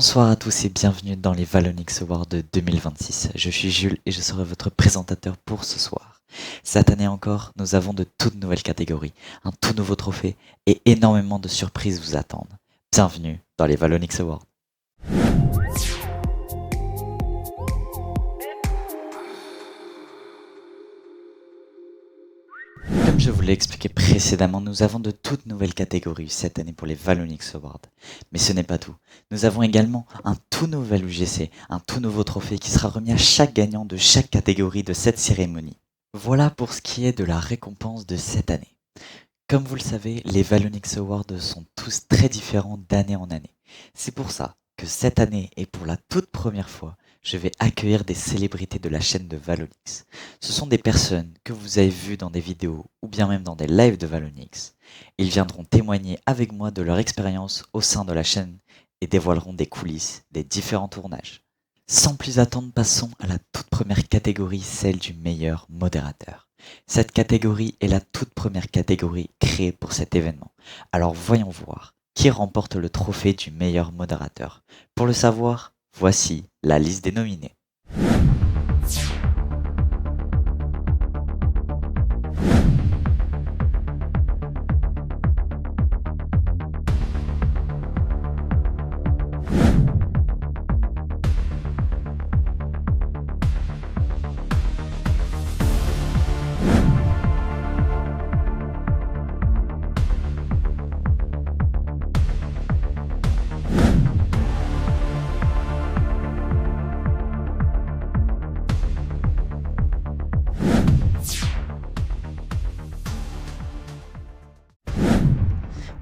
Bonsoir à tous et bienvenue dans les Valonix Awards 2026. Je suis Jules et je serai votre présentateur pour ce soir. Cette année encore, nous avons de toutes nouvelles catégories, un tout nouveau trophée et énormément de surprises vous attendent. Bienvenue dans les Valonix Awards. Comme je vous l'ai expliqué précédemment, nous avons de toutes nouvelles catégories cette année pour les Valonix Awards. Mais ce n'est pas tout. Nous avons également un tout nouvel UGC, un tout nouveau trophée qui sera remis à chaque gagnant de chaque catégorie de cette cérémonie. Voilà pour ce qui est de la récompense de cette année. Comme vous le savez, les Valonix Awards sont tous très différents d'année en année. C'est pour ça que cette année et pour la toute première fois, je vais accueillir des célébrités de la chaîne de Valonix. Ce sont des personnes que vous avez vues dans des vidéos ou bien même dans des lives de Valonix. Ils viendront témoigner avec moi de leur expérience au sein de la chaîne et dévoileront des coulisses des différents tournages. Sans plus attendre, passons à la toute première catégorie, celle du meilleur modérateur. Cette catégorie est la toute première catégorie créée pour cet événement. Alors voyons voir qui remporte le trophée du meilleur modérateur. Pour le savoir, voici la liste des nominés.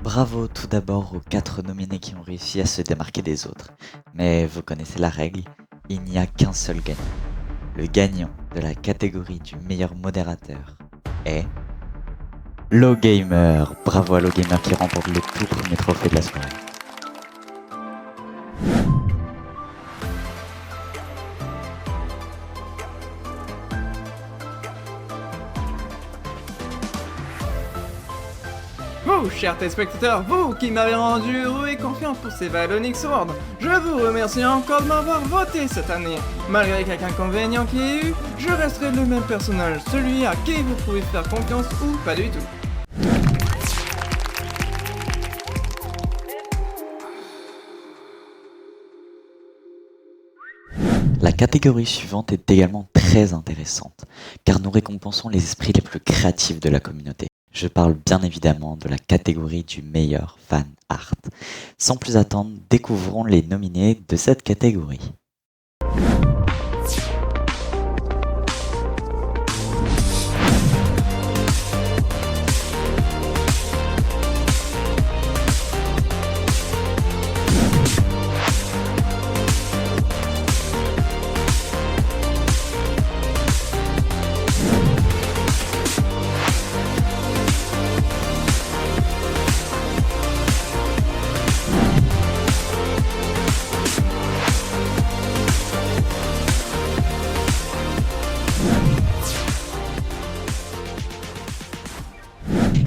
Bravo tout d'abord aux 4 nominés qui ont réussi à se démarquer des autres. Mais vous connaissez la règle, il n'y a qu'un seul gagnant. Le gagnant de la catégorie du meilleur modérateur est LoGamer. Bravo à LoGamer qui remporte le tout premier trophée de la soirée. Vous, chers téléspectateurs, vous qui m'avez rendu heureux et confiant pour ces Valonix Awards, je vous remercie encore de m'avoir voté cette année. Malgré quelques inconvénients qu'il y ait eu, je resterai le même personnage, celui à qui vous pouvez faire confiance ou pas du tout. La catégorie suivante est également très intéressante, car nous récompensons les esprits les plus créatifs de la communauté. Je parle bien évidemment de la catégorie du meilleur fan art. Sans plus attendre, découvrons les nominés de cette catégorie.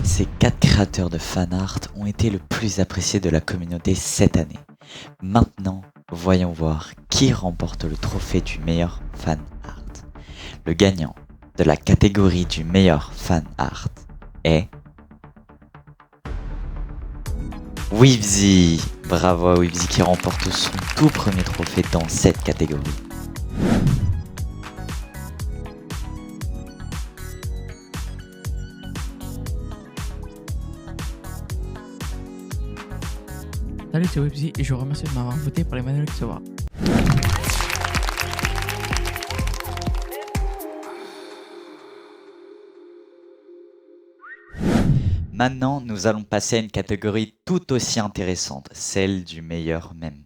Ces 4 créateurs de fan art ont été le plus appréciés de la communauté cette année. Maintenant, voyons voir qui remporte le trophée du meilleur fan art. Le gagnant de la catégorie du meilleur fan art est Wibzy. Bravo à Wibzy qui remporte son tout premier trophée dans cette catégorie. Salut, c'est Webzy et je vous remercie de m'avoir voté pour les Valonix Awards. Maintenant, nous allons passer à une catégorie tout aussi intéressante, celle du meilleur mème.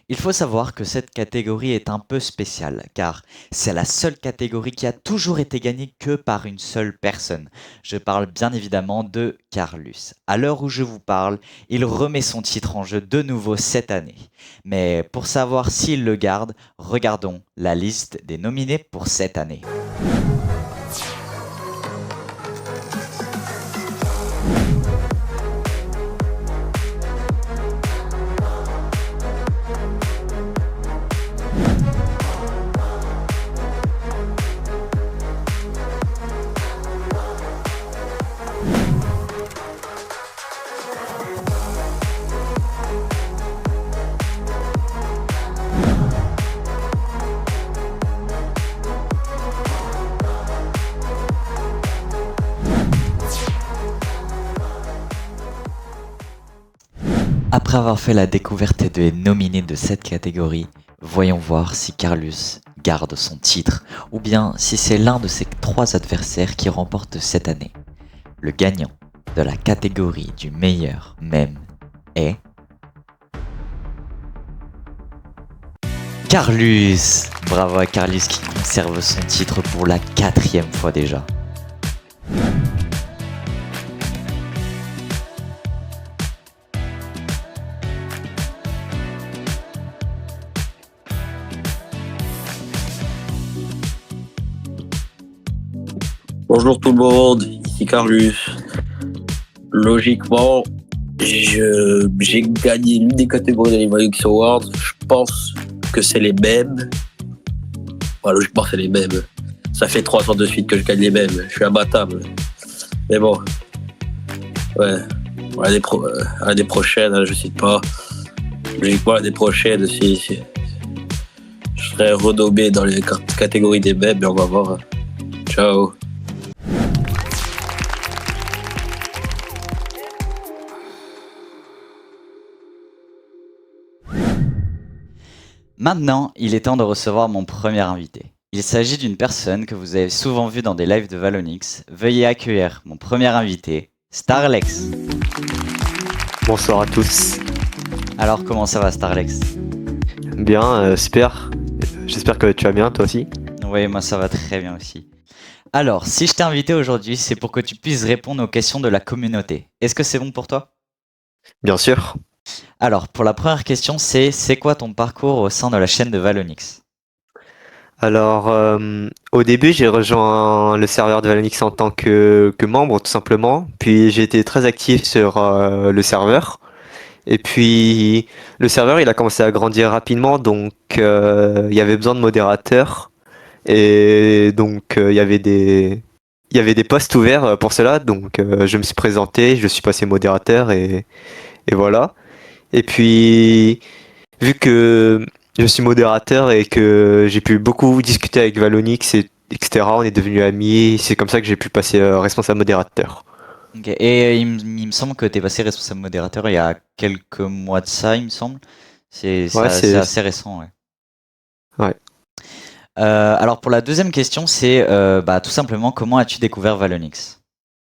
Il faut savoir que cette catégorie est un peu spéciale, car c'est la seule catégorie qui a toujours été gagnée que par une seule personne. Je parle bien évidemment de Carlus. À l'heure où je vous parle, il remet son titre en jeu de nouveau cette année. Mais pour savoir s'il le garde, regardons la liste des nominés pour cette année. après avoir fait la découverte des nominés de cette catégorie, voyons voir si Carlus garde son titre ou bien si c'est l'un de ses 3 adversaires qui remporte cette année. Le gagnant de la catégorie du meilleur mème est... Carlus! Bravo à Carlus qui conserve son titre pour la 4e fois déjà. Bonjour tout le monde, ici Carlus. Logiquement, j'ai gagné l'une des catégories de l'Evolution Awards. Je pense que c'est les mêmes. Logiquement, c'est les mêmes. Ça fait 3 ans de suite que je gagne les mêmes. Je suis imbattable. Mais bon. Ouais. L'année prochaine, je cite pas. Logiquement, l'année prochaine, si je serai renommé dans les catégories des mêmes, et on va voir. Ciao. Maintenant, il est temps de recevoir mon premier invité. Il s'agit d'une personne que vous avez souvent vue dans des lives de Valonix. Veuillez accueillir mon premier invité, Starlex. Bonsoir à tous. Alors, comment ça va, Starlex? Bien, super. J'espère que tu vas bien, toi aussi. Oui, moi ça va très bien aussi. Alors, si je t'ai invité aujourd'hui, c'est pour que tu puisses répondre aux questions de la communauté. Est-ce que c'est bon pour toi? Bien sûr. Alors, pour la première question, c'est quoi ton parcours au sein de la chaîne de Valonix? Alors, au début, j'ai rejoint le serveur de Valonix en tant que membre, tout simplement. Puis j'ai été très actif sur le serveur. Et puis, le serveur, il a commencé à grandir rapidement, donc il y avait besoin de modérateurs. Et donc, il y avait des postes ouverts pour cela. Donc, je me suis présenté, je suis passé modérateur et voilà. Et puis, vu que je suis modérateur et que j'ai pu beaucoup discuter avec Valonix, etc., on est devenus amis. C'est comme ça que j'ai pu passer responsable modérateur. Ok. Et il me semble que tu es passé responsable modérateur il y a quelques mois de ça, il me semble. C'est assez récent, ouais. Ouais. Alors pour la deuxième question, c'est tout simplement comment as-tu découvert Valonix?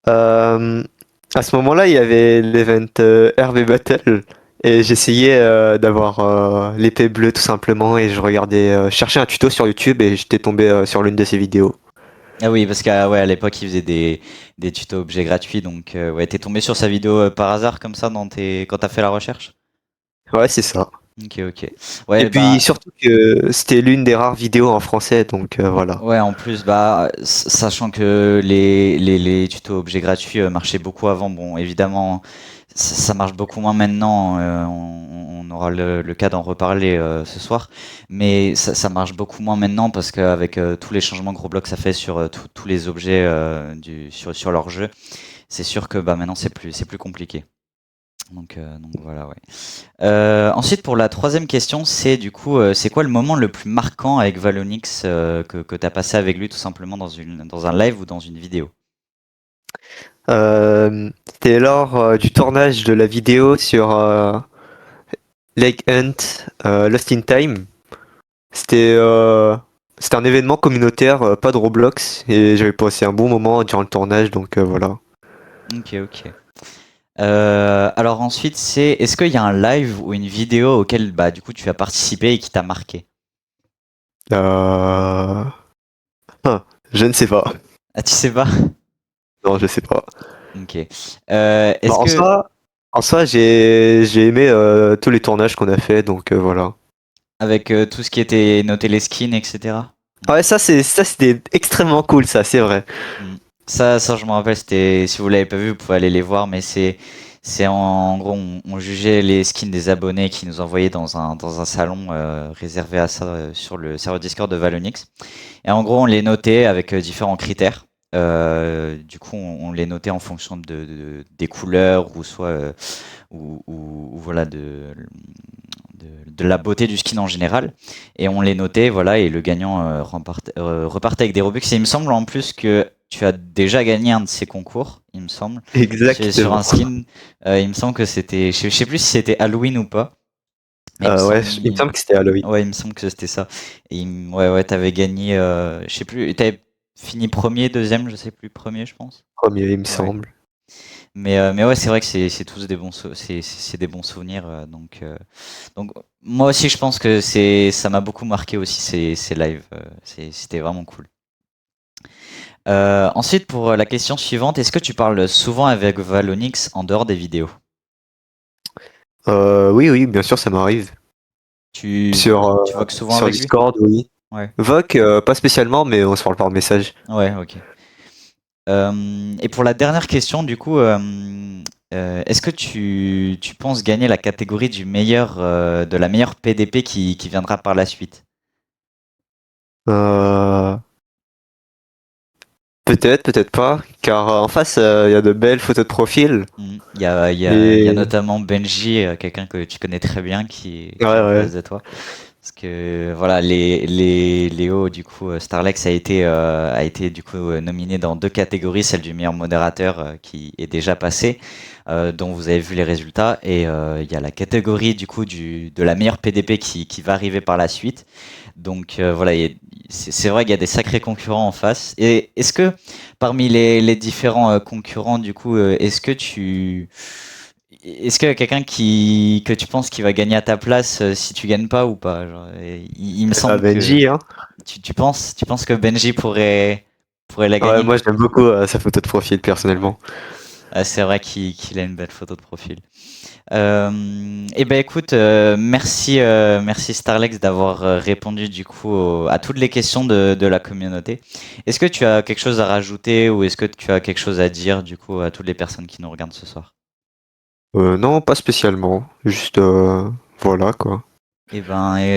À ce moment-là, il y avait l'event RB Battle et j'essayais d'avoir l'épée bleue tout simplement et je regardais, cherchais un tuto sur YouTube et j'étais tombé sur l'une de ses vidéos. Ah oui, parce qu'à à l'époque, il faisait des tutos objets gratuits, donc ouais, t'es tombé sur sa vidéo par hasard comme ça quand t'as fait la recherche? Ouais, c'est ça. Ok. Ouais, Et puis surtout que c'était l'une des rares vidéos en français, donc voilà. Ouais, en plus, sachant que les tutos objets gratuits marchaient beaucoup avant, bon, évidemment, ça marche beaucoup moins maintenant, on aura le cas d'en reparler ce soir, mais ça marche beaucoup moins maintenant parce qu'avec tous les changements que Roblox a fait sur tous les objets sur leur jeu, c'est sûr que maintenant c'est plus compliqué. Donc voilà, ouais. Ensuite, pour la troisième question, c'est du coup, c'est quoi le moment le plus marquant avec Valonix que tu as passé avec lui tout simplement dans un live ou dans une vidéo? C'était lors du tournage de la vidéo sur Lake Hunt Lost in Time. C'était un événement communautaire, pas de Roblox, et j'avais passé un bon moment durant le tournage, donc voilà. Ok. Alors ensuite, est-ce qu'il y a un live ou une vidéo auquel du coup tu as participé et qui t'a marqué? Je ne sais pas. Ah, tu sais pas? Non, je sais pas. Ok. Est-ce que... En soi, j'ai aimé tous les tournages qu'on a fait, donc voilà. Avec tout ce qui était noté les skins, etc. Ouais, ça c'était extrêmement cool, ça, c'est vrai. Ça, je me rappelle, si vous l'avez pas vu, vous pouvez aller les voir, mais c'est en gros, on jugeait les skins des abonnés qui nous envoyaient dans un salon réservé à ça sur le serveur Discord de Valonix. Et en gros, on les notait avec différents critères. Du coup, on les notait en fonction des couleurs ou soit ou voilà de la beauté du skin en général. Et on les notait, voilà, et le gagnant repartait avec des Robux. Et il me semble en plus que tu as déjà gagné un de ces concours, il me semble. Sur Exactement. un skin, il me semble que c'était, je sais plus si c'était Halloween ou pas. Mais Ouais, il me semble que c'était Halloween. ouais, il me semble que c'était ça. Et ouais, t'avais gagné, je sais plus, t'avais fini premier, deuxième, je sais plus, premier, je pense. Premier, il me Ouais. semble. Mais ouais, c'est vrai que c'est tous des bons, c'est des bons souvenirs. Donc moi aussi, je pense que ça m'a beaucoup marqué aussi ces lives. C'était vraiment cool. Ensuite, pour la question suivante, est-ce que tu parles souvent avec Valonix en dehors des vidéos? Oui, bien sûr, ça m'arrive. Tu Sur, vogues souvent sur avec lui? Discord, oui. Ouais. Voc, pas spécialement, mais on se parle par message. Ouais, ok. Et pour la dernière question, du coup, est-ce que tu penses gagner la catégorie de la meilleure PDP qui viendra par la suite? Euh, peut-être pas, car en face, il y a de belles photos de profil. Il y a Et notamment Benji, quelqu'un que tu connais très bien, qui est ouais, en ouais. face de toi. Parce que voilà, Léo, du coup, Starlex a été du coup nominé dans 2 catégories, celle du meilleur modérateur qui est déjà passée, dont vous avez vu les résultats, et il y a la catégorie du coup de la meilleure PDP qui va arriver par la suite. Donc voilà, c'est vrai qu'il y a des sacrés concurrents en face. Et est-ce que parmi les différents concurrents, du coup, est-ce qu'il y a quelqu'un que tu penses qui va gagner à ta place si tu gagnes pas ou pas? Genre, il me semble que Benji, hein. tu penses que Benji pourrait la Ouais, gagner? moi j'aime beaucoup sa photo de profil personnellement. Ah, c'est vrai qu'il a une belle photo de profil. Et ben écoute, merci Starlex d'avoir répondu du coup à toutes les questions de la communauté. Est-ce que tu as quelque chose à rajouter ou est-ce que tu as quelque chose à dire du coup à toutes les personnes qui nous regardent ce soir? Non, pas spécialement. Juste, voilà quoi. Et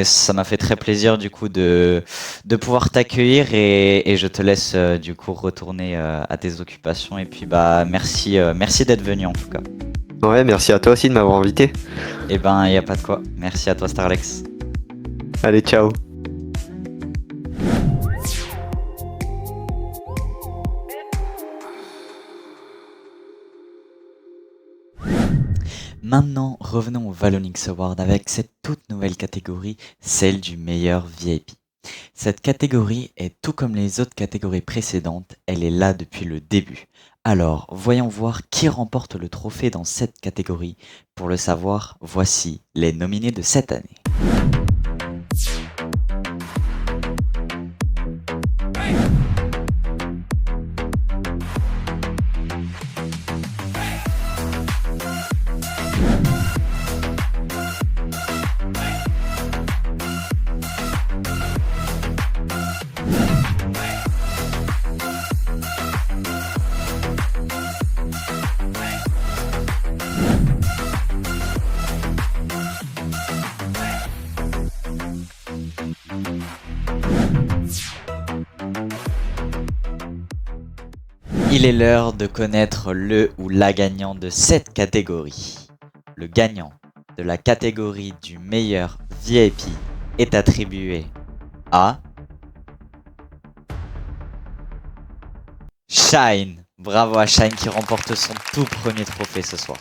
ça m'a fait très plaisir du coup de pouvoir t'accueillir et je te laisse du coup retourner à tes occupations et puis bah merci d'être venu en tout cas. Ouais, merci à toi aussi de m'avoir invité. Et ben y a pas de quoi. Merci à toi Starlex. Allez, ciao. Maintenant, revenons au Valonix Award avec cette toute nouvelle catégorie, celle du meilleur VIP. Cette catégorie est tout comme les autres catégories précédentes, elle est là depuis le début. Alors, voyons voir qui remporte le trophée dans cette catégorie. Pour le savoir, voici les nominés de cette année. Il est l'heure de connaître le ou la gagnant de cette catégorie. Le gagnant de la catégorie du meilleur VIP est attribué à Shine. Bravo à Shine qui remporte son tout premier trophée ce soir.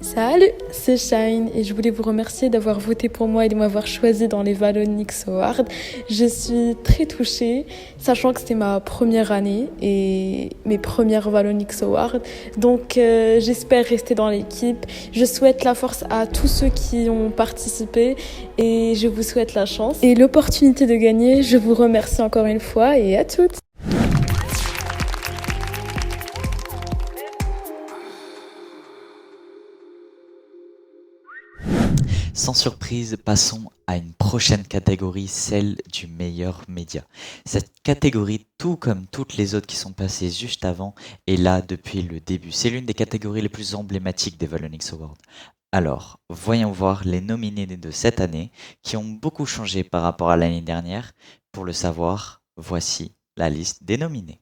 Salut, c'est Shine et je voulais vous remercier d'avoir voté pour moi et de m'avoir choisi dans les Valonix Awards. Je suis très touchée, sachant que c'était ma première année et mes premières Valonix Awards. Donc j'espère rester dans l'équipe. Je souhaite la force à tous ceux qui ont participé et je vous souhaite la chance et l'opportunité de gagner. Je vous remercie encore une fois et à toutes. Sans surprise, passons à une prochaine catégorie, celle du meilleur média. Cette catégorie, tout comme toutes les autres qui sont passées juste avant, est là depuis le début. C'est l'une des catégories les plus emblématiques des Valonix Awards. Alors, voyons voir les nominés de cette année, qui ont beaucoup changé par rapport à l'année dernière. Pour le savoir, voici la liste des nominés.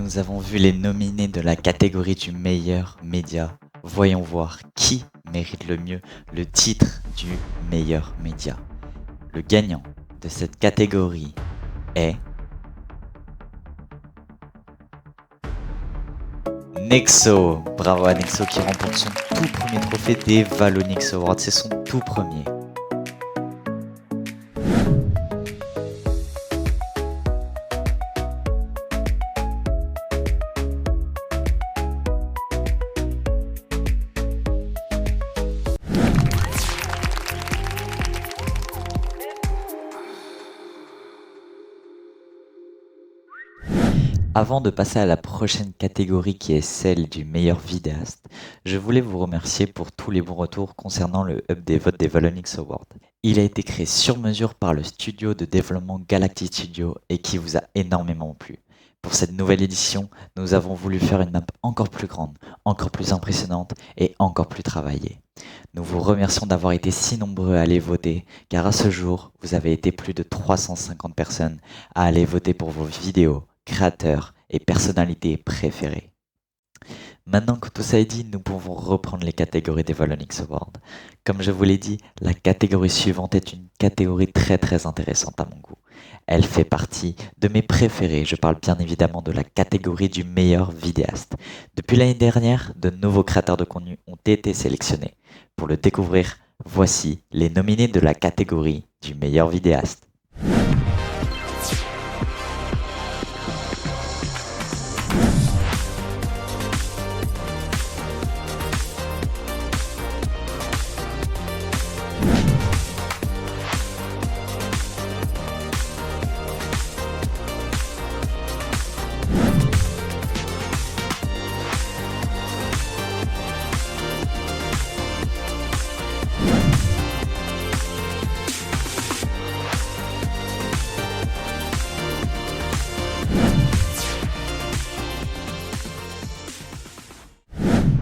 nous avons vu les nominés de la catégorie du meilleur média. Voyons voir qui mérite le mieux le titre du meilleur média. Le gagnant de cette catégorie est Nexo. Bravo à Nexo qui remporte son tout premier trophée des Valonix Awards. C'est son tout premier. Avant de passer à la prochaine catégorie qui est celle du meilleur vidéaste, je voulais vous remercier pour tous les bons retours concernant le hub des votes des Valonix Awards. Il a été créé sur mesure par le studio de développement Galactic Studio et qui vous a énormément plu. Pour cette nouvelle édition, nous avons voulu faire une map encore plus grande, encore plus impressionnante et encore plus travaillée. Nous vous remercions d'avoir été si nombreux à aller voter, car à ce jour, vous avez été plus de 350 personnes à aller voter pour vos vidéos, créateurs et personnalités préférées. Maintenant que tout ça est dit, nous pouvons reprendre les catégories des Valonix Awards. Comme je vous l'ai dit, la catégorie suivante est une catégorie très intéressante à mon goût. Elle fait partie de mes préférés, je parle bien évidemment de la catégorie du meilleur vidéaste. Depuis l'année dernière, de nouveaux créateurs de contenu ont été sélectionnés. Pour le découvrir, voici les nominés de la catégorie du meilleur vidéaste.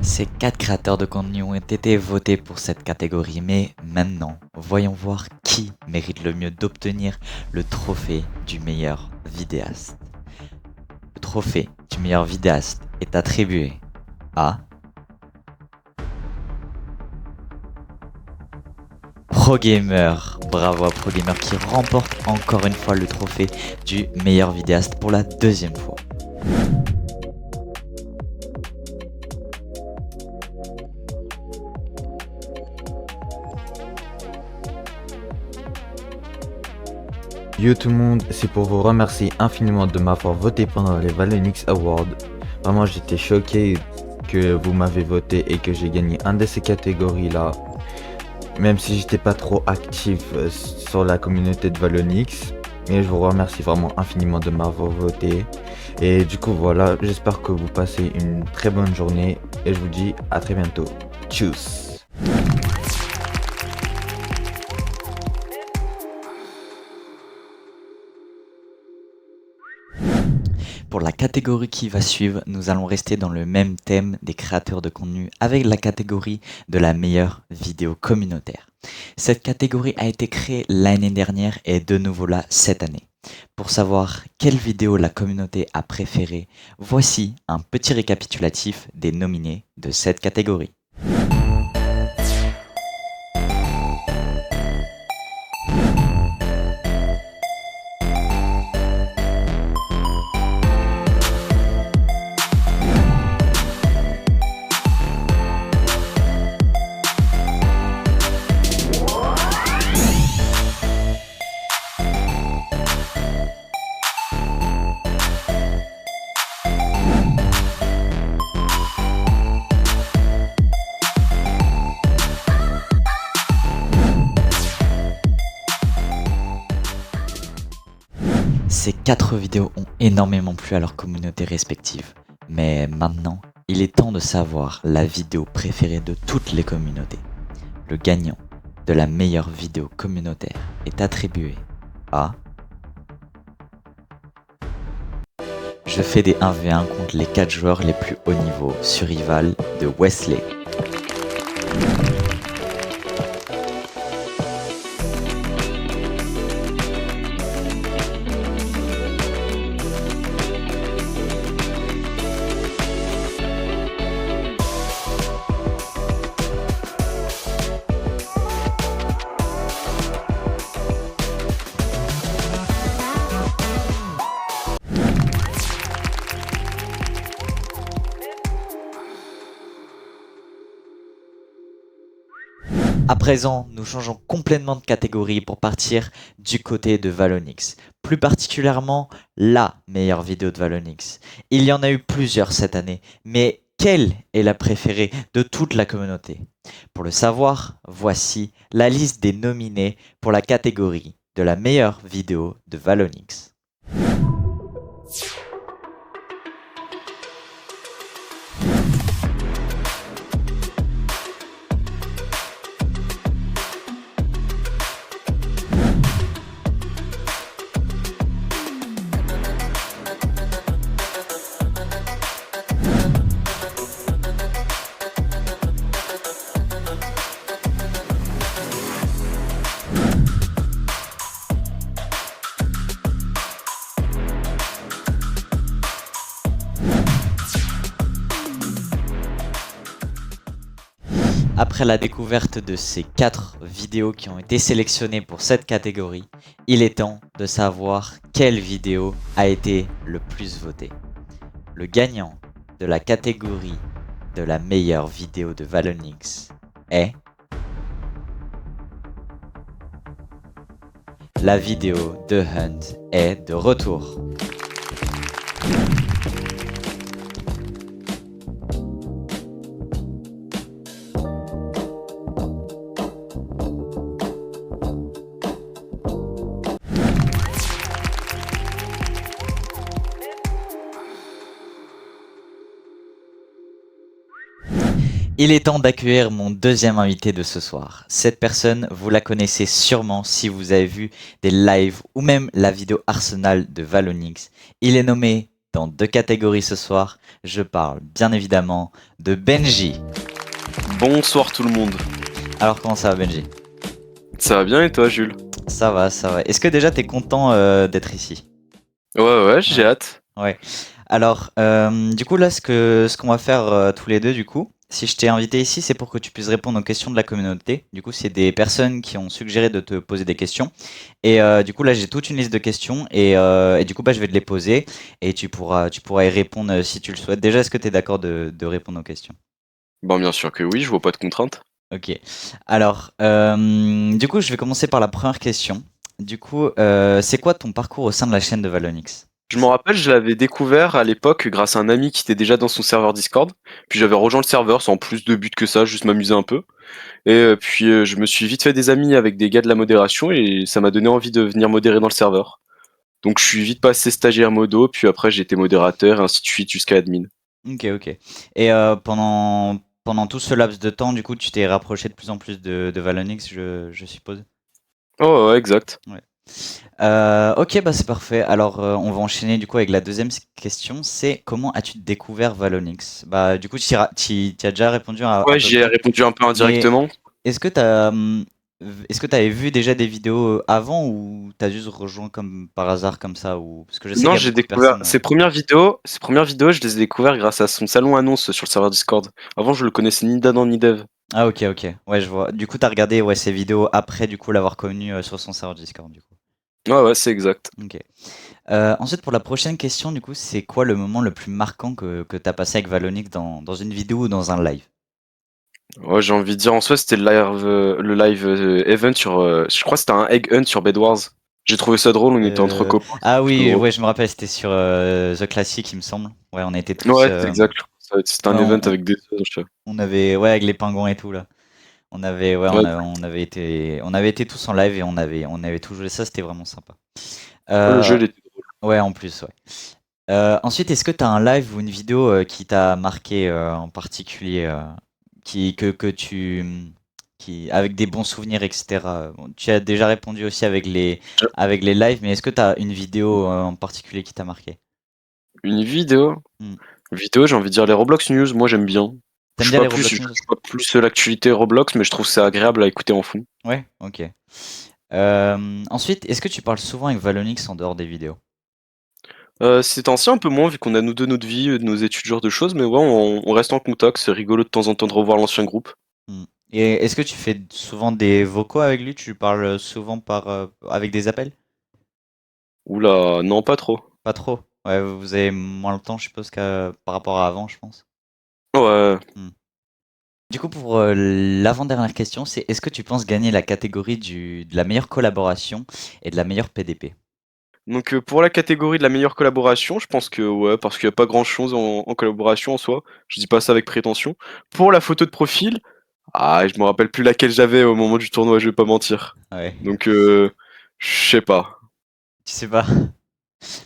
Ces 4 créateurs de contenu ont été votés pour cette catégorie, mais maintenant, voyons voir qui mérite le mieux d'obtenir le trophée du meilleur vidéaste. Le trophée du meilleur vidéaste est attribué à ProGamer. Bravo à ProGamer qui remporte encore une fois le trophée du meilleur vidéaste pour la deuxième fois. Yo tout le monde, c'est pour vous remercier infiniment de m'avoir voté pendant les Valonix Awards. Vraiment j'étais choqué que vous m'avez voté et que j'ai gagné un de ces catégories là. Même si j'étais pas trop actif sur la communauté de Valonix. Mais je vous remercie vraiment infiniment de m'avoir voté. Et du coup voilà, j'espère que vous passez une très bonne journée. Et je vous dis à très bientôt. Tchuss. Pour la catégorie qui va suivre, nous allons rester dans le même thème des créateurs de contenu avec la catégorie de la meilleure vidéo communautaire. Cette catégorie a été créée l'année dernière et de nouveau là cette année. Pour savoir quelle vidéo la communauté a préférée, voici un petit récapitulatif des nominés de cette catégorie. Ces 4 vidéos ont énormément plu à leur communauté respective. Mais maintenant, il est temps de savoir la vidéo préférée de toutes les communautés. Le gagnant de la meilleure vidéo communautaire est attribué à... Je fais des 1v1 contre les 4 joueurs les plus haut niveau sur Rival de Wesley. À présent, nous changeons complètement de catégorie pour partir du côté de Valonix. Plus particulièrement, la meilleure vidéo de Valonix. Il y en a eu plusieurs cette année, mais quelle est la préférée de toute la communauté? Pour le savoir, voici la liste des nominés pour la catégorie de la meilleure vidéo de Valonix. Après la découverte de ces 4 vidéos qui ont été sélectionnées pour cette catégorie, il est temps de savoir quelle vidéo a été le plus votée. Le gagnant de la catégorie de la meilleure vidéo de Valonix est la vidéo de Hunt est de retour. Il est temps d'accueillir mon deuxième invité de ce soir. Cette personne, vous la connaissez sûrement si vous avez vu des lives ou même la vidéo Arsenal de Valonix. Il est nommé dans 2 catégories ce soir. Je parle bien évidemment de Benji. Bonsoir tout le monde. Alors comment ça va Benji? Ça va bien et toi Jules? Ça va, ça va. Est-ce que déjà t'es content d'être ici? Ouais, j'ai hâte. Ouais. Alors, du coup là, ce qu'on va faire tous les deux, du coup, si je t'ai invité ici, c'est pour que tu puisses répondre aux questions de la communauté. Du coup, c'est des personnes qui ont suggéré de te poser des questions. Et du coup, là, j'ai toute une liste de questions. Et du coup, bah, je vais te les poser. Et tu pourras y répondre si tu le souhaites. Déjà, est-ce que tu es d'accord de répondre aux questions? Bon, bien sûr que oui, je vois pas de contraintes. Ok. Alors, du coup, je vais commencer par la première question. Du coup, c'est quoi ton parcours au sein de la chaîne de Valonix? Je m'en rappelle, je l'avais découvert à l'époque grâce à un ami qui était déjà dans son serveur Discord. Puis j'avais rejoint le serveur sans plus de but que ça, juste m'amuser un peu. Et puis je me suis vite fait des amis avec des gars de la modération et ça m'a donné envie de venir modérer dans le serveur. Donc je suis vite passé stagiaire modo, puis après j'ai été modérateur et ainsi de suite jusqu'à admin. Ok, ok. Et pendant tout ce laps de temps, du coup, tu t'es rapproché de plus en plus de Valonix, je suppose. Oh ouais, exact. Ok, bah c'est parfait. Alors, on va enchaîner du coup avec la deuxième question. C'est comment as-tu découvert Valonix? Bah, du coup, tu as déjà répondu à Ouais, peu j'y ai près. répondu un peu indirectement. Est-ce que est-ce que t'avais vu déjà des vidéos avant ou t'as juste rejoint comme par hasard comme ça ou parce que je sais qu'il Non, y a j'ai beaucoup de découvert personnes. ses premières vidéos, je les ai découvertes grâce à son salon annonce sur le serveur Discord. Avant, je le connaissais ni d'Adam ni d'Eve. Ah ok, ok. Ouais, je vois. Du coup, t'as regardé ouais ces vidéos après du coup l'avoir connu sur son serveur Discord du coup. Ouais, c'est exact. Ok. Ensuite, pour la prochaine question, du coup, c'est quoi le moment le plus marquant que tu as passé avec Valonix dans une vidéo ou dans un live? Ouais, j'ai envie de dire en soi, c'était le live event sur. Je crois que c'était un egg hunt sur Bed Wars. J'ai trouvé ça drôle, on était entre copains. Ah C'était plutôt oui, drôle. ouais, je me rappelle, c'était sur The Classic, il me semble. Ouais, on était tous. Ouais, c'est exact. C'était un Ouais, event avec des. on avait, ouais, avec les pingouins et tout là. On avait, ouais, Ouais, on avait été tous en live et on avait tout joué ça, c'était vraiment sympa. le jeu, Euh, il était. ouais, en plus, ouais. Ensuite, est-ce que tu as un live ou une vidéo qui t'a marqué en particulier, que tu, avec des bons souvenirs, etc. Bon, tu as déjà répondu aussi avec les lives, mais est-ce que tu as une vidéo en particulier qui t'a marqué? Une vidéo. Hmm. Vidéo, j'ai envie de dire les Roblox News, moi j'aime bien. T'aimes bien les Roblox Je News? suis pas plus l'actualité Roblox, mais je trouve ça agréable à écouter en fond. Ouais, ok. Ensuite, est-ce que tu parles souvent avec Valonix en dehors des vidéos? C'est ancien un peu moins, vu qu'on a nous deux notre vie, nos études, ce genre de choses, mais ouais, on reste en contact, c'est rigolo de temps en temps de revoir l'ancien groupe. Hmm. Et est-ce que tu fais souvent des vocaux avec lui? Tu parles souvent avec des appels? Oula, non, pas trop. Pas trop. Ouais, vous avez moins le temps, je suppose, par rapport à avant, je pense. Ouais, Hmm. Du coup, pour l'avant-dernière question, c'est est-ce que tu penses gagner la catégorie de la meilleure collaboration et de la meilleure PDP? Donc pour la catégorie de la meilleure collaboration, je pense que ouais, parce qu'il y a pas grand-chose en collaboration en soi. Je dis pas ça avec prétention. Pour la photo de profil, je me rappelle plus laquelle j'avais au moment du tournoi, je vais pas mentir. Ouais, Donc je sais pas. tu sais pas.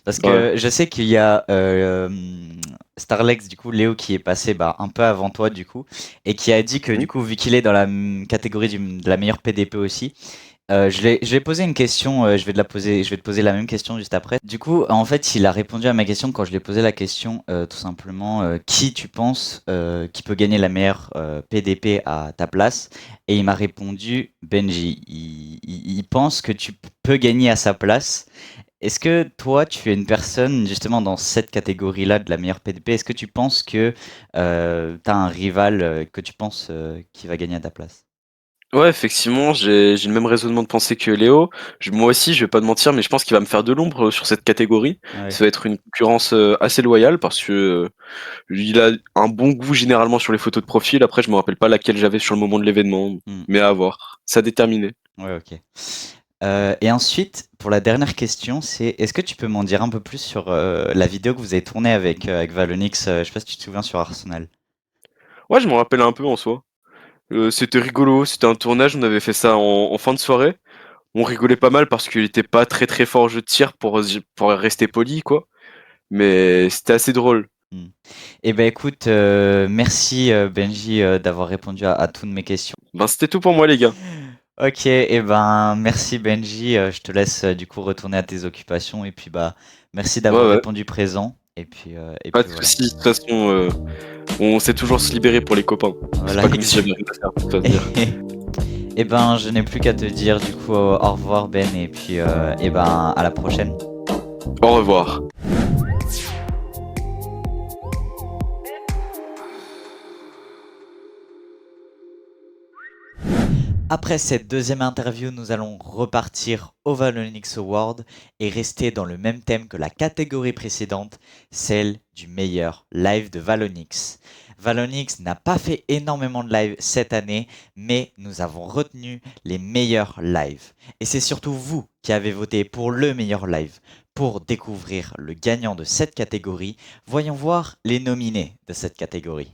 Parce Ouais. que je sais qu'il y a Starlex, du coup, Léo, qui est passé un peu avant toi, du coup, et qui a dit que, Mmh. du coup, vu qu'il est dans la catégorie de la meilleure PDP aussi, je vais poser une question, je vais te poser la même question juste après. Du coup, en fait, il a répondu à ma question quand je lui ai posé la question, tout simplement, qui tu penses qui peut gagner la meilleure PDP à ta place? Et il m'a répondu Benji. Il pense que tu peux gagner à sa place. Est-ce que toi, tu es une personne justement dans cette catégorie-là de la meilleure PDP? Est-ce que tu penses que tu as un rival que tu penses qui va gagner à ta place? Ouais, effectivement, j'ai le même raisonnement de pensée que Léo. Moi aussi, je vais pas te mentir, mais je pense qu'il va me faire de l'ombre sur cette catégorie. Ouais. Ça va être une concurrence assez loyale parce que il a un bon goût généralement sur les photos de profil. Après, je me rappelle pas laquelle j'avais sur le moment de l'événement, Hmm. mais à voir. Ça déterminé. Ouais, ok. Et ensuite, pour la dernière question, c'est est-ce que tu peux m'en dire un peu plus sur la vidéo que vous avez tournée avec Valonix, je sais pas si tu te souviens sur Arsenal. Ouais, je me rappelle un peu en soi. C'était rigolo, c'était un tournage, on avait fait ça en fin de soirée. On rigolait pas mal parce qu'il était pas très très fort au jeu de tir pour rester poli, quoi. Mais c'était assez drôle. Hmm. Eh ben écoute, merci Benji d'avoir répondu à toutes mes questions. Ben, c'était tout pour moi, les gars. Ok, et ben merci Benji, je te laisse du coup retourner à tes occupations et puis merci Ouais, d'avoir ouais, répondu présent et pas puis de voilà. soucis. De toute façon, on sait toujours se libérer pour les copains. C'est Voilà, pas comme si j'avais rien à faire, faut pas se dire. Et ben je n'ai plus qu'à te dire du coup au revoir Ben et puis et ben à la prochaine. Au revoir. Après cette deuxième interview, nous allons repartir au Valonix Award et rester dans le même thème que la catégorie précédente, celle du meilleur live de Valonix. Valonix n'a pas fait énormément de live cette année, mais nous avons retenu les meilleurs lives. Et c'est surtout vous qui avez voté pour le meilleur live. Pour découvrir le gagnant de cette catégorie, voyons voir les nominés de cette catégorie.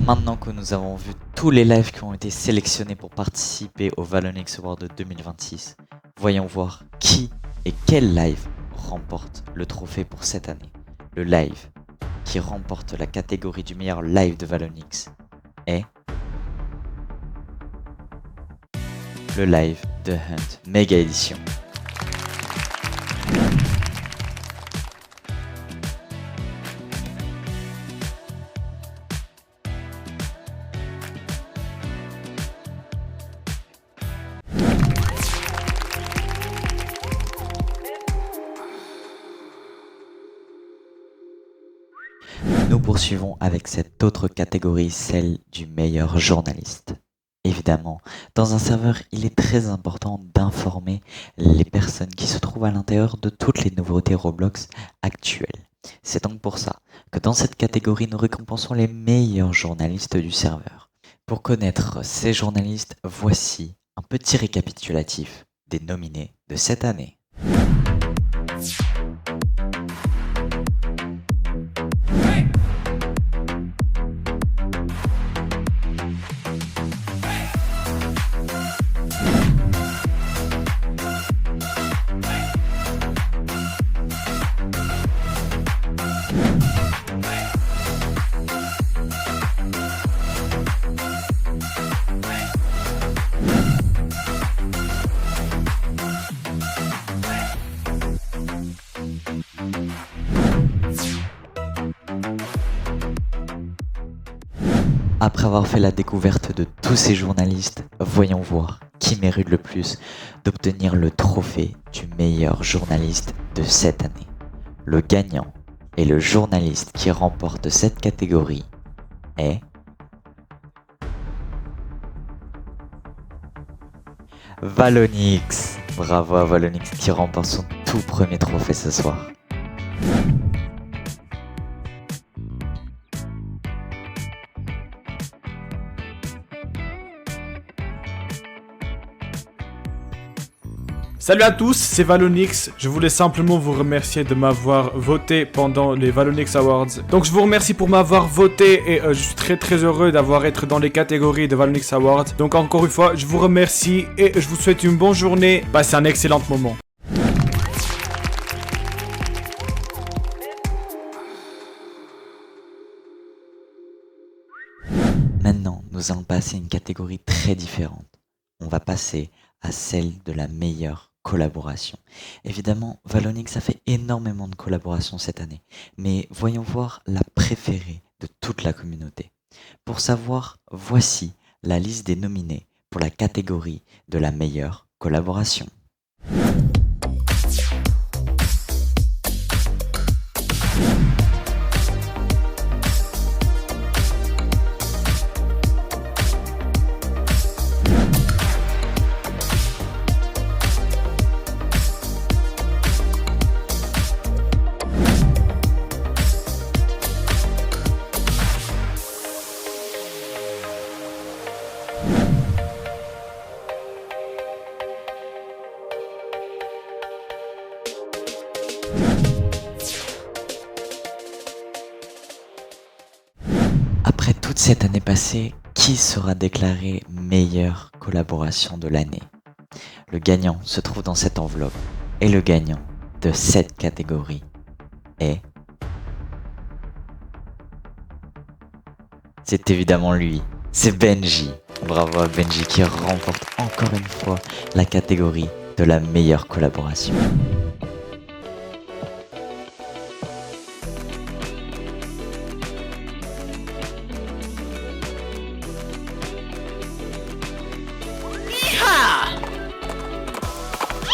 Maintenant que nous avons vu tous les lives qui ont été sélectionnés pour participer au Valonix Award 2026, voyons voir qui et quel live remporte le trophée pour cette année. Le live qui remporte la catégorie du meilleur live de Valonix est le live de Hunt Mega Edition. Nous poursuivons avec cette autre catégorie, celle du meilleur journaliste. Évidemment, dans un serveur, il est très important d'informer les personnes qui se trouvent à l'intérieur de toutes les nouveautés Roblox actuelles. C'est donc pour ça que dans cette catégorie, nous récompensons les meilleurs journalistes du serveur. Pour connaître ces journalistes, voici un petit récapitulatif des nominés de cette année. Après avoir fait la découverte de tous ces journalistes, voyons voir qui mérite le plus d'obtenir le trophée du meilleur journaliste de cette année. Le gagnant et le journaliste qui remporte cette catégorie est Valonix. Bravo à Valonix qui remporte son tout premier trophée ce soir. Salut à tous, c'est Valonix. Je voulais simplement vous remercier de m'avoir voté pendant les Valonix Awards. Donc je vous remercie pour m'avoir voté et je suis très heureux d'avoir été dans les catégories de Valonix Awards. Donc encore une fois, je vous remercie et je vous souhaite une bonne journée. Passez un excellent moment. Maintenant, nous allons passer à une catégorie très différente. On va passer à celle de la meilleure collaboration. Évidemment, Valonix a fait énormément de collaborations cette année, mais voyons voir la préférée de toute la communauté. Pour savoir, voici la liste des nominés pour la catégorie de la meilleure collaboration. Après toute cette année passée, qui sera déclaré meilleure collaboration de l'année? Le gagnant se trouve dans cette enveloppe et le gagnant de cette catégorie est... C'est évidemment lui, c'est Benji. Bravo à Benji qui remporte encore une fois la catégorie de la meilleure collaboration.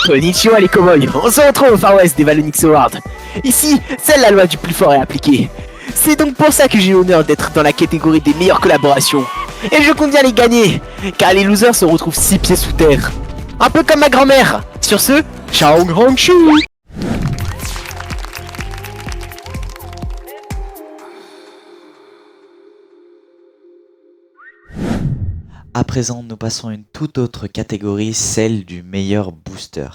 Konnichiwa les cowboys, on se retrouve au Far West des Valonix Awards. Ici, seule la loi du plus fort est appliquée. C'est donc pour ça que j'ai l'honneur d'être dans la catégorie des meilleures collaborations. Et je compte bien les gagner, car les losers se retrouvent 6 pieds sous terre. Un peu comme ma grand-mère. Sur ce, ciao grand chou. À présent, nous passons à une toute autre catégorie, celle du meilleur booster.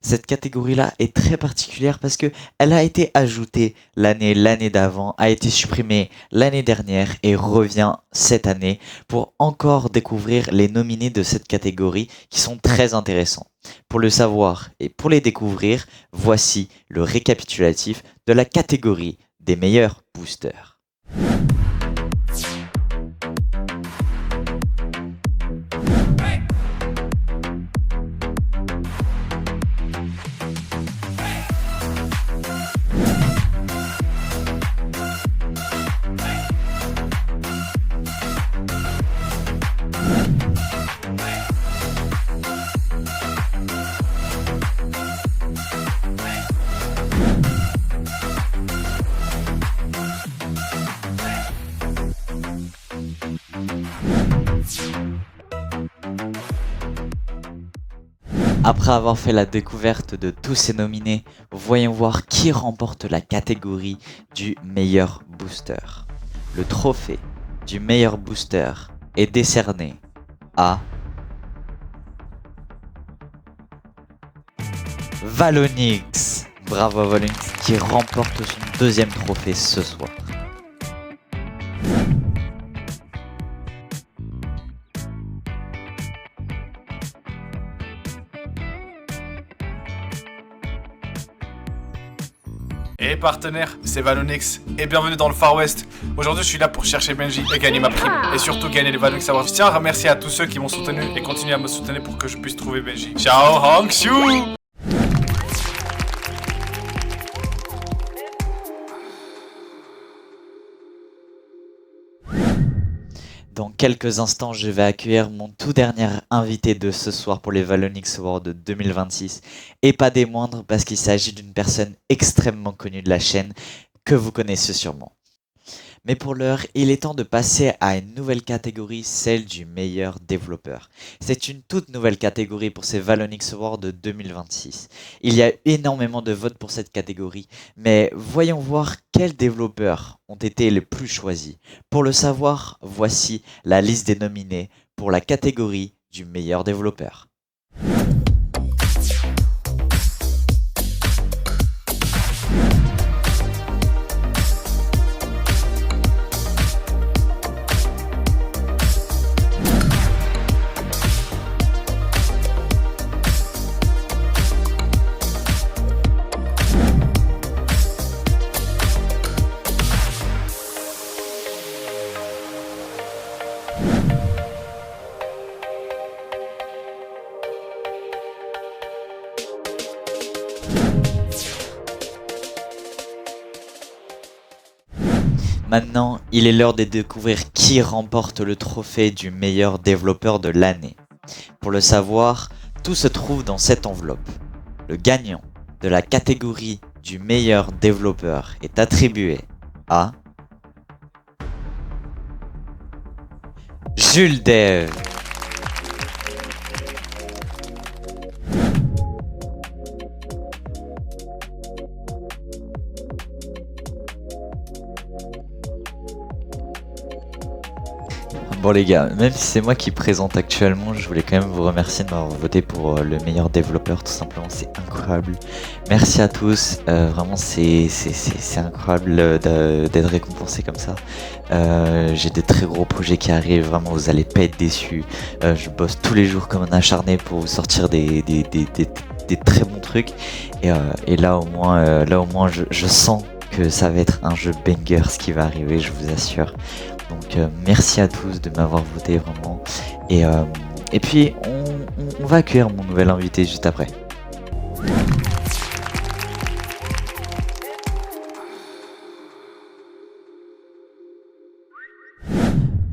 Cette catégorie-là est très particulière parce que elle a été ajoutée l'année d'avant, a été supprimée l'année dernière et revient cette année pour encore découvrir les nominés de cette catégorie qui sont très intéressants. Pour le savoir et pour les découvrir, voici le récapitulatif de la catégorie des meilleurs boosters. Après avoir fait la découverte de tous ces nominés, voyons voir qui remporte la catégorie du meilleur booster. Le trophée du meilleur booster est décerné à Valonix. Bravo à Valonix qui remporte son deuxième trophée ce soir. Et partenaires, c'est Valonix et bienvenue dans le Far West. Aujourd'hui je suis là pour chercher Benji et gagner ma prime. Et surtout gagner les Valonix Awards. Je tiens à remercier à tous ceux qui m'ont soutenu et continuent à me soutenir pour que je puisse trouver Benji. Ciao Hong Xiu. Dans quelques instants, je vais accueillir mon tout dernier invité de ce soir pour les Valonix Awards 2026. Et pas des moindres parce qu'il s'agit d'une personne extrêmement connue de la chaîne que vous connaissez sûrement. Mais pour l'heure, il est temps de passer à une nouvelle catégorie, celle du meilleur développeur. C'est une toute nouvelle catégorie pour ces Valonix Awards 2026. Il y a énormément de votes pour cette catégorie, mais voyons voir quels développeurs ont été les plus choisis. Pour le savoir, voici la liste des nominés pour la catégorie du meilleur développeur. Maintenant, il est l'heure de découvrir qui remporte le trophée du meilleur développeur de l'année. Pour le savoir, tout se trouve dans cette enveloppe. Le gagnant de la catégorie du meilleur développeur est attribué à Jules Dev. Bon les gars, même si c'est moi qui présente actuellement, je voulais quand même vous remercier de m'avoir voté pour le meilleur développeur, tout simplement, c'est incroyable. Merci à tous, vraiment c'est incroyable d'être récompensé comme ça. J'ai des très gros projets qui arrivent, vraiment vous allez pas être déçus. Je bosse tous les jours comme un acharné pour vous sortir des très bons trucs. Et là au moins je sens que ça va être un jeu banger ce qui va arriver, je vous assure. Donc merci à tous de m'avoir voté vraiment. Et puis on va accueillir mon nouvel invité juste après.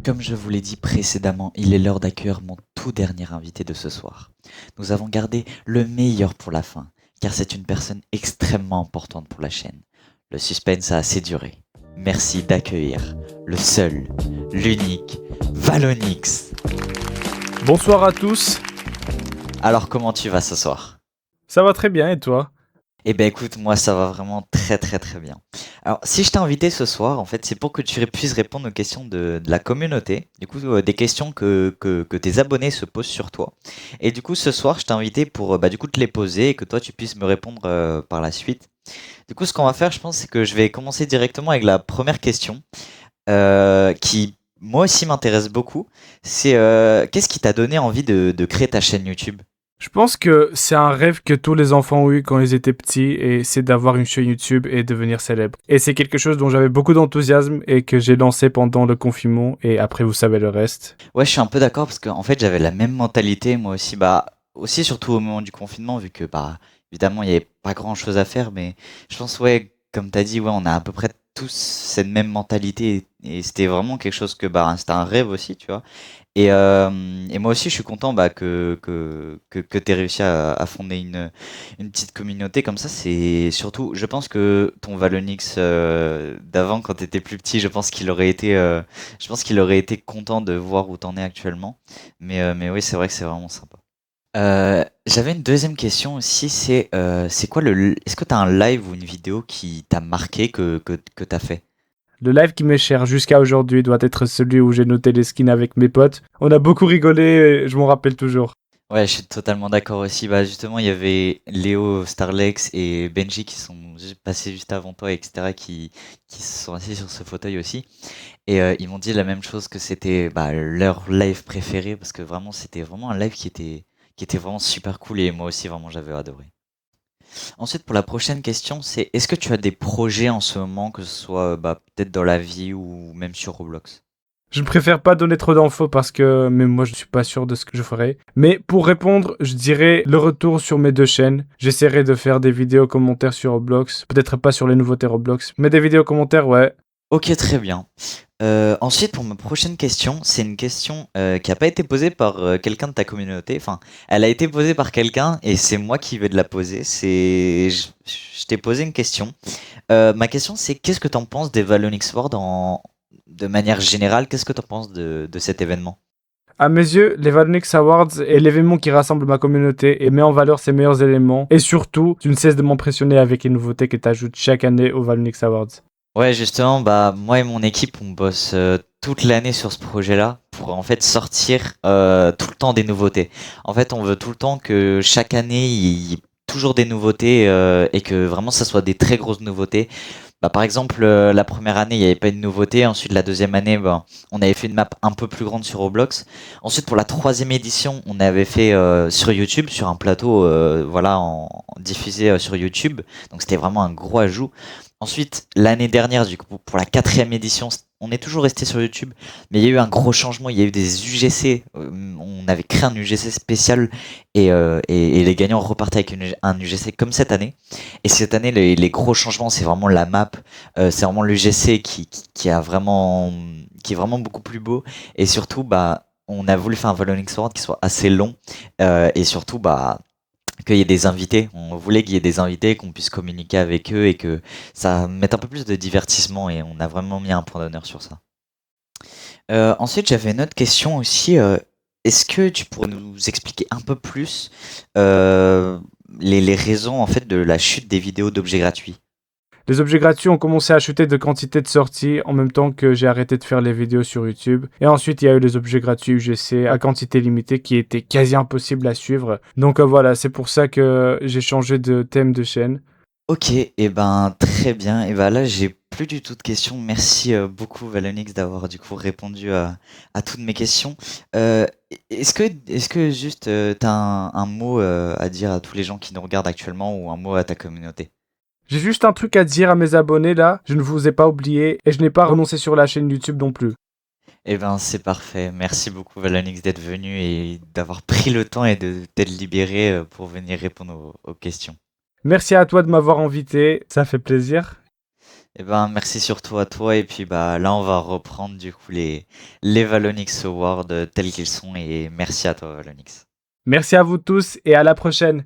Comme je vous l'ai dit précédemment, il est l'heure d'accueillir mon tout dernier invité de ce soir. Nous avons gardé le meilleur pour la fin, car c'est une personne extrêmement importante pour la chaîne. Le suspense a assez duré. Merci d'accueillir le seul, l'unique, Valonix. Bonsoir à tous. Alors comment tu vas ce soir? Ça va très bien et toi? Eh ben écoute, moi ça va vraiment très bien. Alors si je t'ai invité ce soir, en fait c'est pour que tu puisses répondre aux questions de la communauté, du coup des questions que tes abonnés se posent sur toi. Et du coup ce soir je t'ai invité pour du coup te les poser et que toi tu puisses me répondre par la suite. Du coup ce qu'on va faire je pense c'est que je vais commencer directement avec la première question qui moi aussi m'intéresse beaucoup. C'est qu'est-ce qui t'a donné envie de créer ta chaîne YouTube? Je pense que c'est un rêve que tous les enfants ont eu quand ils étaient petits et c'est d'avoir une chaîne YouTube et devenir célèbre. Et c'est quelque chose dont j'avais beaucoup d'enthousiasme et que j'ai lancé pendant le confinement et après vous savez le reste. Ouais, je suis un peu d'accord parce qu'en fait j'avais la même mentalité moi aussi, aussi surtout au moment du confinement vu que évidemment il n'y avait pas grand chose à faire, mais je pense ouais comme t'as dit ouais on a à peu près tous cette même mentalité et c'était vraiment quelque chose que c'était un rêve aussi tu vois. Et moi aussi, je suis content que tu aies réussi à fonder une petite communauté comme ça. C'est surtout, je pense que ton Valonix d'avant, quand tu étais plus petit, je pense qu'il aurait été content de voir où t'en es actuellement. Mais oui, c'est vrai que c'est vraiment sympa. J'avais une deuxième question aussi, c'est quoi est-ce que tu as un live ou une vidéo qui t'a marqué que tu as fait? Le live qui m'est cher jusqu'à aujourd'hui doit être celui où j'ai noté les skins avec mes potes. On a beaucoup rigolé et je m'en rappelle toujours. Ouais, je suis totalement d'accord aussi. Justement, il y avait Léo, Starlex et Benji qui sont passés juste avant toi, etc., qui se sont assis sur ce fauteuil aussi. Et ils m'ont dit la même chose que c'était leur live préféré parce que vraiment, c'était vraiment un live qui était vraiment super cool et moi aussi, vraiment, j'avais adoré. Ensuite, pour la prochaine question, c'est est-ce que tu as des projets en ce moment, que ce soit peut-être dans la vie ou même sur Roblox? Je ne préfère pas donner trop d'infos parce que même moi je ne suis pas sûr de ce que je ferai. Mais pour répondre, je dirais le retour sur mes deux chaînes. J'essaierai de faire des vidéos commentaires sur Roblox. Peut-être pas sur les nouveautés Roblox, mais des vidéos commentaires, ouais. Ok, très bien. Ensuite, pour ma prochaine question, c'est une question qui n'a pas été posée par quelqu'un de ta communauté. Enfin, elle a été posée par quelqu'un et c'est moi qui vais te la poser. Je t'ai posé une question. Ma question, c'est qu'est-ce que tu en penses des Valonix World de manière générale? Qu'est-ce que tu en penses de cet événement? À mes yeux, les Valonix Awards est l'événement qui rassemble ma communauté et met en valeur ses meilleurs éléments. Et surtout, tu ne cesses de m'impressionner avec les nouveautés que tu ajoutes chaque année aux Valonix Awards. Ouais, justement, bah moi et mon équipe, on bosse toute l'année sur ce projet-là pour en fait sortir tout le temps des nouveautés. En fait, on veut tout le temps que chaque année il y ait toujours des nouveautés et que vraiment ça soit des très grosses nouveautés. Bah, par exemple, la première année, il n'y avait pas de nouveauté. Ensuite, la deuxième année, bah, on avait fait une map un peu plus grande sur Roblox. Ensuite, pour la troisième édition, on avait fait sur YouTube, sur un plateau, voilà, diffusé sur YouTube. Donc, c'était vraiment un gros ajout. Ensuite, l'année dernière, du coup, pour la quatrième édition, on est toujours resté sur YouTube, mais il y a eu un gros changement. Il y a eu des UGC. On avait créé un UGC spécial et les gagnants repartaient avec un UGC comme cette année. Et cette année, les gros changements, c'est vraiment la map, c'est vraiment l'UGC qui est vraiment beaucoup plus beau. Et surtout, bah, on a voulu faire un Valonix Award qui soit assez long et surtout, bah, qu'il y ait des invités. On voulait qu'il y ait des invités, qu'on puisse communiquer avec eux et que ça mette un peu plus de divertissement et on a vraiment mis un point d'honneur sur ça. Ensuite, j'avais une autre question aussi. Est-ce que tu pourrais nous expliquer un peu plus les raisons en fait de la chute des vidéos d'objets gratuits? Les objets gratuits ont commencé à chuter de quantité de sorties en même temps que j'ai arrêté de faire les vidéos sur YouTube. Et ensuite, il y a eu les objets gratuits UGC à quantité limitée qui étaient quasi impossibles à suivre. Donc voilà, c'est pour ça que j'ai changé de thème de chaîne. Ok, et ben très bien. Et ben là, j'ai plus du tout de questions. Merci beaucoup Valonix d'avoir du coup répondu à toutes mes questions. Est-ce que juste t'as un mot à dire à tous les gens qui nous regardent actuellement ou un mot à ta communauté? J'ai juste un truc à dire à mes abonnés là, je ne vous ai pas oublié et je n'ai pas renoncé sur la chaîne YouTube non plus. Eh ben c'est parfait. Merci beaucoup Valonix d'être venu et d'avoir pris le temps et de t'être libéré pour venir répondre aux questions. Merci à toi de m'avoir invité, ça fait plaisir. Eh ben merci surtout à toi et puis bah là on va reprendre du coup les Valonix Awards tels qu'ils sont et merci à toi Valonix. Merci à vous tous et à la prochaine.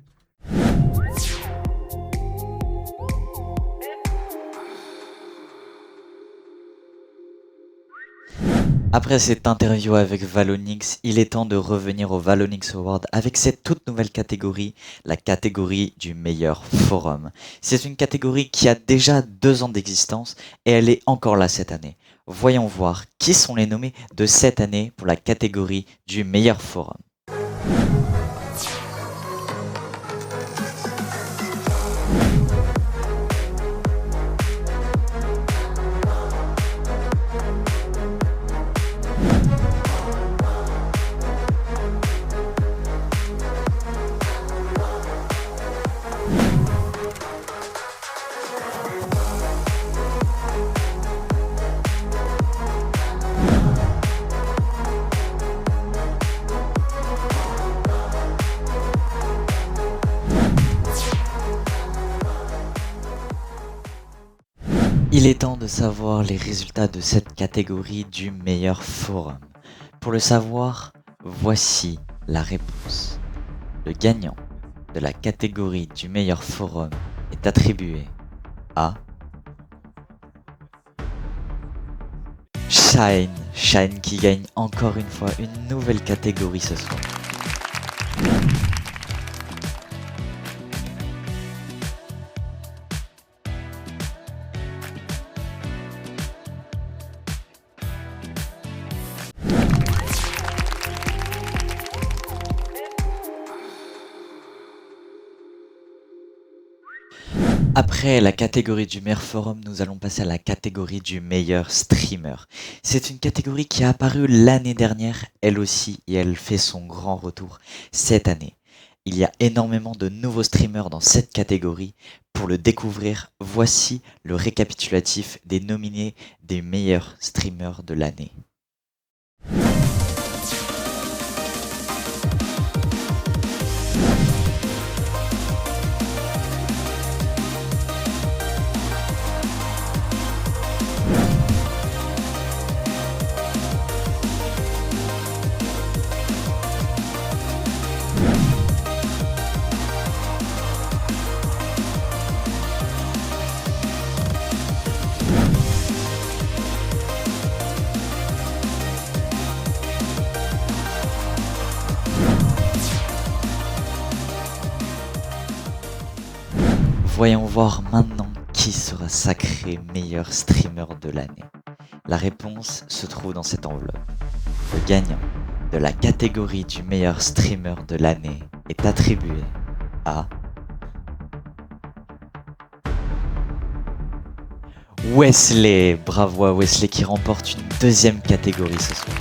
Après cette interview avec Valonix, il est temps de revenir au Valonix Award avec cette toute nouvelle catégorie, la catégorie du meilleur forum. C'est une catégorie qui a déjà 2 ans d'existence et elle est encore là cette année. Voyons voir qui sont les nommés de cette année pour la catégorie du meilleur forum. Il est temps de savoir les résultats de cette catégorie du meilleur forum. Pour le savoir, voici la réponse. Le gagnant de la catégorie du meilleur forum est attribué à Shine. Shine qui gagne encore une fois une nouvelle catégorie ce soir. Après la catégorie du meilleur forum, nous allons passer à la catégorie du meilleur streamer. C'est une catégorie qui a apparu l'année dernière, elle aussi, et elle fait son grand retour cette année. Il y a énormément de nouveaux streamers dans cette catégorie. Pour le découvrir, voici le récapitulatif des nominés des meilleurs streamers de l'année. voyons voir maintenant qui sera sacré meilleur streamer de l'année. La réponse se trouve dans cette enveloppe. Le gagnant de la catégorie du meilleur streamer de l'année est attribué à Wesley. Bravo à Wesley qui remporte une deuxième catégorie ce soir.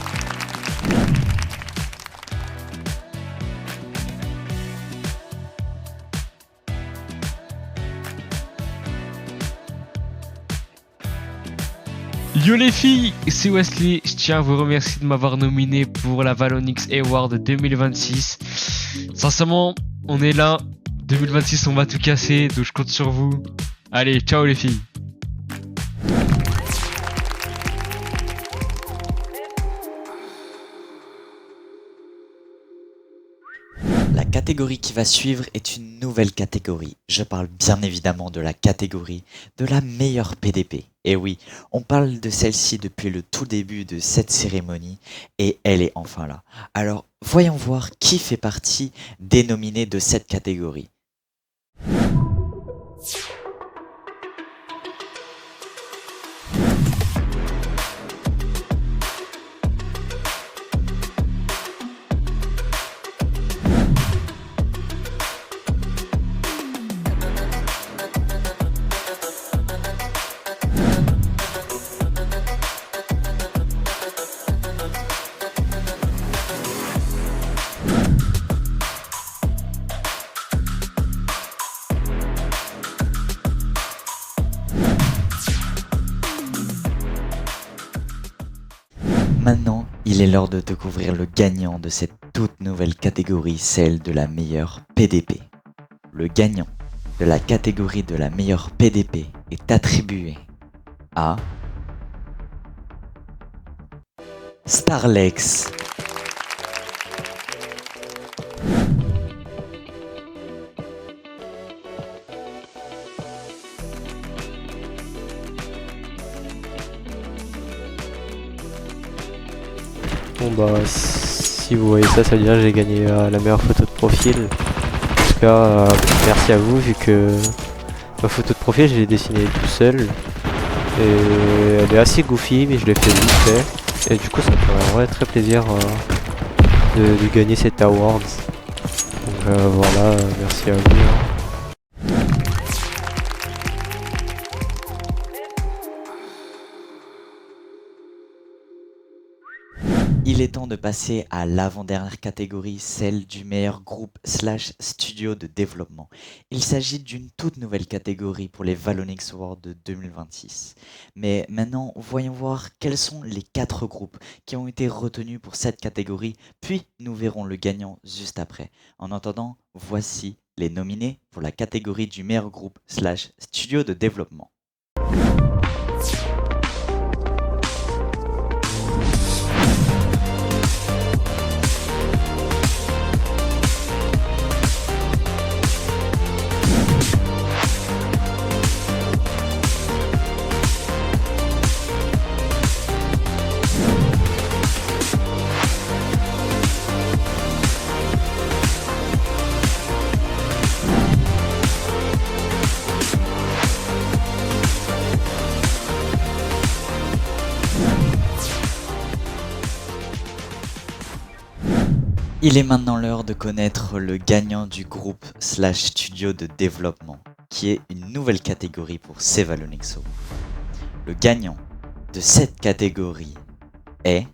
Yo les filles, c'est Wesley, je tiens à vous remercier de m'avoir nominé pour la Valonix Award 2026. Sincèrement, on est là, 2026 on va tout casser, donc je compte sur vous. Allez, ciao les filles. La catégorie qui va suivre est une nouvelle catégorie. Je parle bien évidemment de la catégorie de la meilleure PDP. Et oui, on parle de celle-ci depuis le tout début de cette cérémonie et elle est enfin là. Alors, voyons voir qui fait partie des nominés de cette catégorie. Maintenant, il est l'heure de découvrir le gagnant de cette toute nouvelle catégorie, celle de la meilleure PDP. Le gagnant de la catégorie de la meilleure PDP est attribué à Starlex. Bon bah si vous voyez ça, ça veut dire que j'ai gagné la meilleure photo de profil. En tout cas, merci à vous vu que ma photo de profil je l'ai dessinée tout seul. Et elle est assez goofy mais je l'ai fait vite fait. Et du coup ça me fait vraiment très plaisir de gagner cet award. Donc voilà, merci à vous. Il est temps de passer à l'avant-dernière catégorie, celle du meilleur groupe / studio de développement. Il s'agit d'une toute nouvelle catégorie pour les Valonix Awards de 2026. Mais maintenant, voyons voir quels sont les 4 groupes qui ont été retenus pour cette catégorie, puis nous verrons le gagnant juste après. En attendant, voici les nominés pour la catégorie du meilleur groupe / studio de développement. Il est maintenant l'heure de connaître le gagnant du groupe / studio de développement, qui est une nouvelle catégorie pour ces Valonix Awards. Le gagnant de cette catégorie est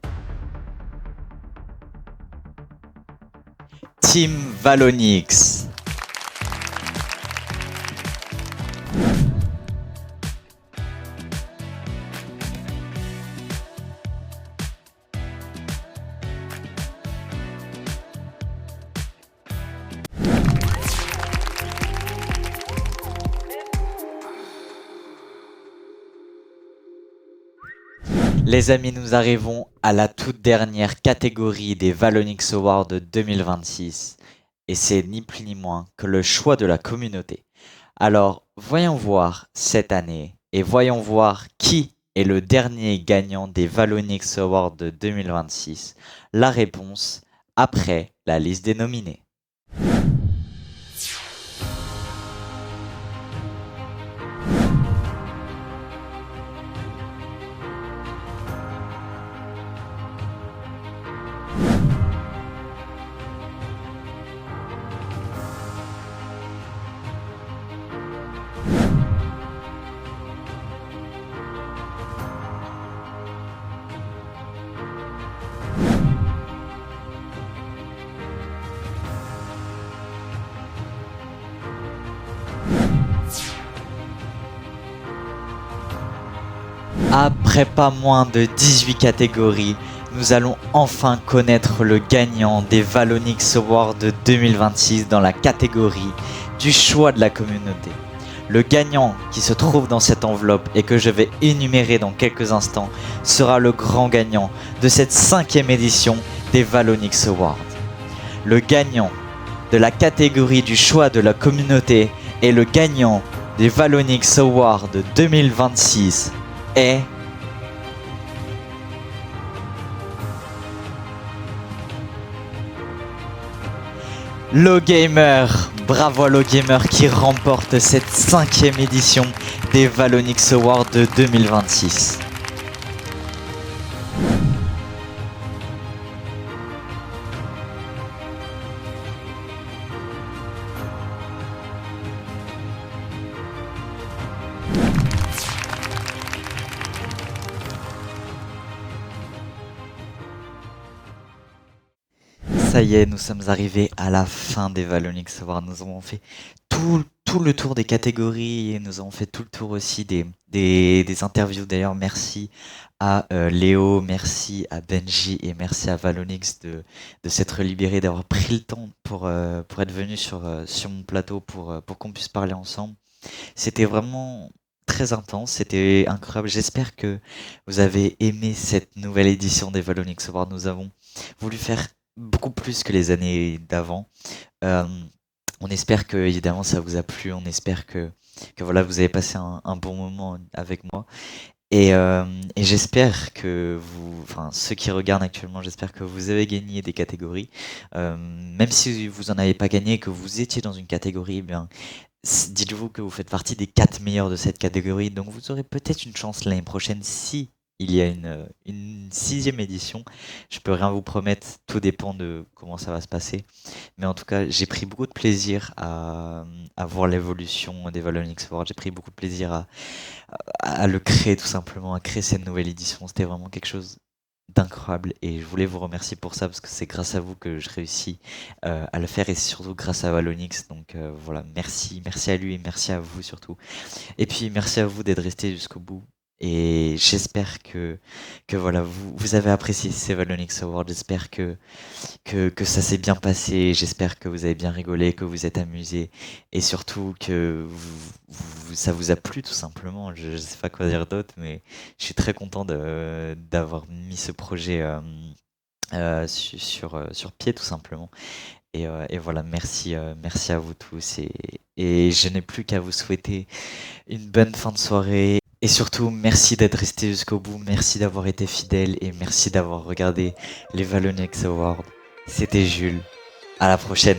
Team Valonix. Les amis, nous arrivons à la toute dernière catégorie des Valonix Awards 2026. Et c'est ni plus ni moins que le choix de la communauté. Alors, voyons voir cette année et voyons voir qui est le dernier gagnant des Valonix Awards 2026. La réponse après la liste des nominés. Après pas moins de 18 catégories, nous allons enfin connaître le gagnant des Valonix Awards 2026 dans la catégorie du choix de la communauté. Le gagnant qui se trouve dans cette enveloppe et que je vais énumérer dans quelques instants sera le grand gagnant de cette 5e édition des Valonix Awards. Le gagnant de la catégorie du choix de la communauté et le gagnant des Valonix Awards 2026 est... LoGamer. Bravo à LoGamer qui remporte cette 5e édition des Valonix Awards 2026. Ça y est, nous sommes arrivés à la fin des Valonix Awards. Nous avons fait tout le tour des catégories et nous avons fait tout le tour aussi des interviews. D'ailleurs, merci à Léo, merci à Benji et merci à Valonix de s'être libéré, d'avoir pris le temps pour être venu sur mon plateau pour qu'on puisse parler ensemble. C'était vraiment très intense, c'était incroyable. J'espère que vous avez aimé cette nouvelle édition des Valonix Awards. Nous avons voulu faire beaucoup plus que les années d'avant. On espère que évidemment ça vous a plu, on espère que voilà, vous avez passé un bon moment avec moi. Et j'espère que ceux qui regardent actuellement, j'espère que vous avez gagné des catégories. Même si vous en avez pas gagné, que vous étiez dans une catégorie, eh bien, dites-vous que vous faites partie des 4 meilleurs de cette catégorie. Donc vous aurez peut-être une chance l'année prochaine si il y a une 6e édition. Je peux rien vous promettre, tout dépend de comment ça va se passer. Mais en tout cas, j'ai pris beaucoup de plaisir à voir l'évolution des Valonix Awards. J'ai pris beaucoup de plaisir à le créer, tout simplement, à créer cette nouvelle édition. C'était vraiment quelque chose d'incroyable et je voulais vous remercier pour ça parce que c'est grâce à vous que je réussis à le faire et surtout grâce à Valonix. Donc voilà, merci à lui et merci à vous surtout. Et puis merci à vous d'être resté jusqu'au bout. Et j'espère que voilà, vous avez apprécié ces Valonix Awards. J'espère que ça s'est bien passé. J'espère que vous avez bien rigolé, que vous êtes amusé. Et surtout que ça vous a plu tout simplement. Je sais pas quoi dire d'autre, mais je suis très content d'avoir mis ce projet sur pied tout simplement. Et voilà, merci à vous tous. Et je n'ai plus qu'à vous souhaiter une bonne fin de soirée. Et surtout, merci d'être resté jusqu'au bout, merci d'avoir été fidèle et merci d'avoir regardé les Valonix Awards. C'était Jules, à la prochaine.